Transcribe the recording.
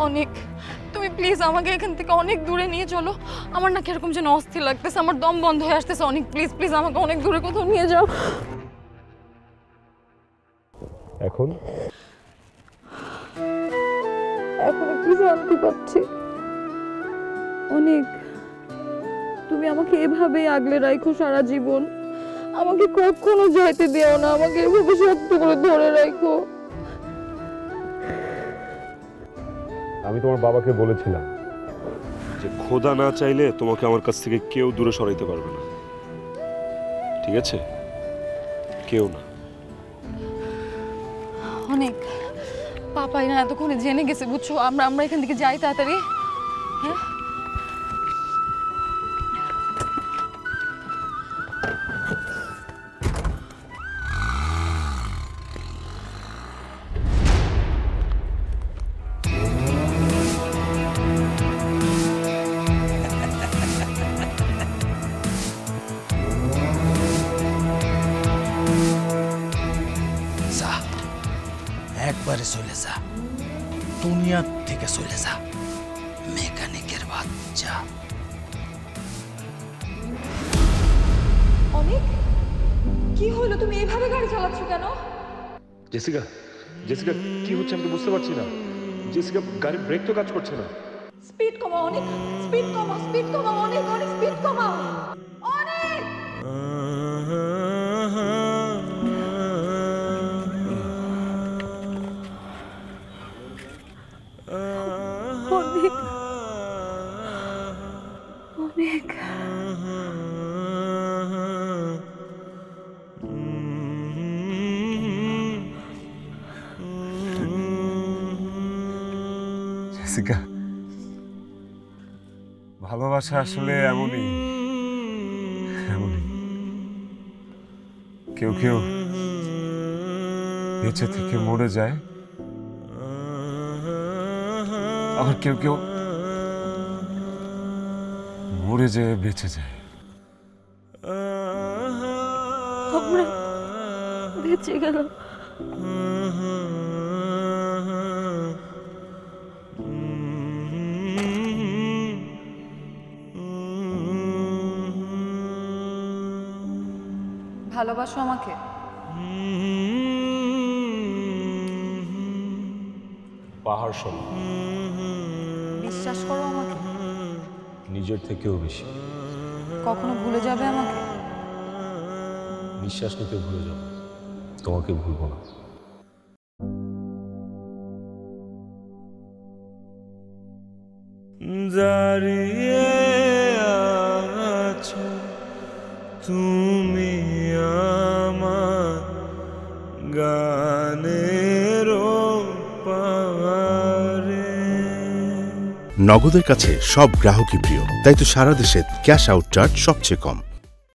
অনেক, তুমি প্লিজ আমাকে এখান থেকে অনেক দূরে নিয়ে চলো। আমার না কিরকম যেন অস্থির লাগতেছে, আমার দম বন্ধ হয়ে আসতেছে। অনেক প্লিজ প্লিজ আমাকে অনেক দূরে কোথাও নিয়ে যাও। এখন এখন একটু শান্তি পাচ্ছি। অনেক, তুমি আমাকে এভাবে আগলে রাখো সারা জীবন। আমাকে কখনো যাইতে দিও না, আমাকে এভাবে শক্ত করে ধরে রাখো। আমি তোমার বাবাকে বলেছিলাম যে খোদা না চাইলে তোমাকে আমার কাছ থেকে কেউ দূরে সরাইতে পারবে না, ঠিক আছে? কেউ না। অনেক, পাপাই না এতক্ষণে জেনে গেছে বুঝছো। আমরা এখান থেকে যাই তাড়াতাড়ি। হ্যাঁ, একবারে চলে যা, দুনিয়া থেকে চলে যা, মেকানিকের বাচ্চা। অনেক, কি হলো? তুমি এইভাবে গাড়ি চালাচ্ছ কেন? জেসিকা, জেসিকা কি হচ্ছে আমি তো বুঝতে পারছি না। জেসিকা, গাড়ির ব্রেক তো কাজ করছে না। স্পিড কমাও অনেক, স্পিড কমাও, স্পিড কমাও অনেক, অনেক স্পিড কমাও অনেক। অনেক, অনেক। জেসিকা, ভালোবাসা আসলে এমনই এমনই। কেউ কেউ বেঁচে থেকে মরে যায়, আবার কেউ কেউ মরে যেয়ে বেঁচে যায়। আমরা বেঁচে গেলাম। ভালোবাসো আমাকে? পাহাড় সম, বিশ্বাস করো আমাকে? নিজের থেকেও বেশি। কখনো ভুলে যাবে আমাকে? নিঃশ্বাস নিতে ভুলে যাব, তোমাকে ভুলবো না। দাঁড়িয়ে আছো তুমি আমার গানের পারে। নগদের কাছে সব গ্রাহকই প্রিয়, তাই তো সারা দেশে ক্যাশ আউট চার্জ সবচেয়ে কম।